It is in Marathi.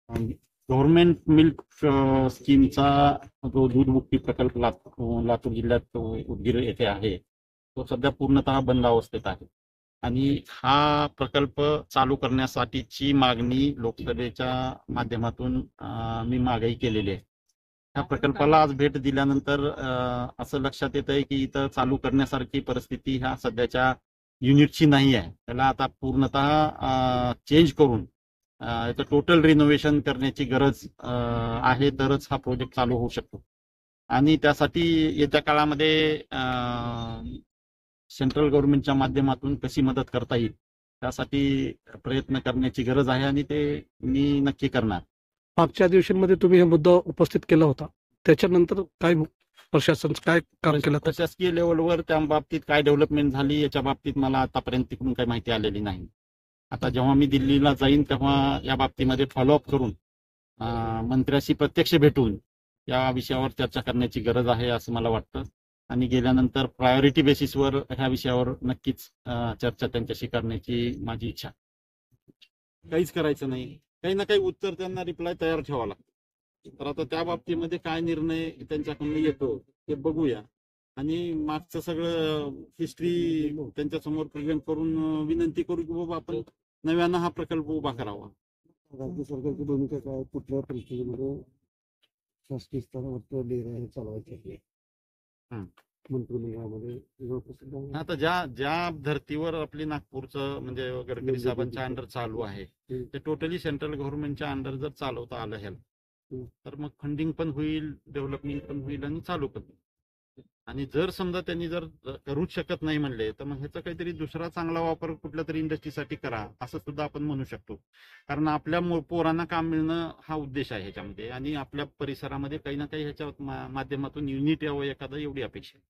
गव्हर्नमेंट मिल्क स्कीमचा जो दूध मुक्ती प्रकल्प लातूर जिल्ह्यात उदगीर येथे आहे, तो सध्या पूर्णतः बंद अवस्थेत आहे. आणि हा प्रकल्प चालू करण्यासाठीची मागणी लोकसभेच्या माध्यमातून मी मागणी केलेली आहे. त्या प्रकल्पाला आज भेट दिल्यानंतर असं लक्षात येत आहे की इथं चालू करण्यासारखी परिस्थिती ह्या सध्याच्या युनिटची नाही आहे. त्याला आता पूर्णतः चेंज करून याचं टोटल रिनोव्हेशन करण्याची गरज आहे, तरच हा प्रोजेक्ट चालू होऊ शकतो. आणि त्यासाठी येत्या काळामध्ये सेंट्रल गव्हर्नमेंटच्या माध्यमातून कशी मदत करता येईल त्यासाठी प्रयत्न करण्याची गरज आहे आणि ते मी नक्की करणार. मागच्या दिवसांमध्ये तुम्ही हा मुद्दा उपस्थित केला होता, त्याच्यानंतर काय प्रशासन काय काम केलं? प्रशासकीय लेवलवर त्या बाबतीत काय डेव्हलपमेंट झाली याच्या बाबतीत मला आतापर्यंत तिकडून काही माहिती आलेली नाही. आता जेव्हा मी दिल्लीला जाईन तेव्हा या बाबतीमध्ये फॉलोअप करून मंत्र्याशी प्रत्यक्ष भेटून या विषयावर चर्चा करण्याची गरज आहे असं मला वाटतं. आणि गेल्यानंतर प्रायोरिटी बेसिसवर ह्या विषयावर नक्कीच चर्चा त्यांच्याशी करण्याची माझी इच्छा. काहीच करायचं नाही, काही ना काही उत्तर त्यांना रिप्लाय तयार ठेवावा लागतो. तर आता त्या बाबतीमध्ये काय निर्णय त्यांच्याकडून येतो ते बघूया आणि मागचं सगळं हिस्ट्री त्यांच्या समोर प्रेझेंट करून विनंती करू की बाबा आपण नव्यानं हा प्रकल्प उभा करावा. राज्य सरकारची भूमिका काय, कुठल्या परिस्थितीमध्ये शासकीय स्तरावर निर्णय चालवायचे मंत्रिमंडळामध्ये? आता ज्या धर्तीवर आपली नागपूरचं म्हणजे गडकरी साहेबांच्या अंडर चालू आहे ते टोटली सेंट्रल गव्हर्नमेंटच्या अंडर जर चालवता आलं ह्याला तर मग फंडिंग पण होईल, डेव्हलपमेंट पण होईल आणि चालू पण होईल. आणि जर समजा त्यांनी जर करूच शकत नाही म्हणले तर मग ह्याचा काहीतरी दुसरा चांगला वापर कुठल्या तरी इंडस्ट्रीसाठी करा असं सुद्धा आपण म्हणू शकतो. कारण आपल्या पोरांना काम मिळणं हा उद्देश आहे ह्याच्यामध्ये आणि आपल्या परिसरामध्ये काही ना काही ह्याच्या माध्यमातून युनिट यावं एखादं एवढी अपेक्षा आहे.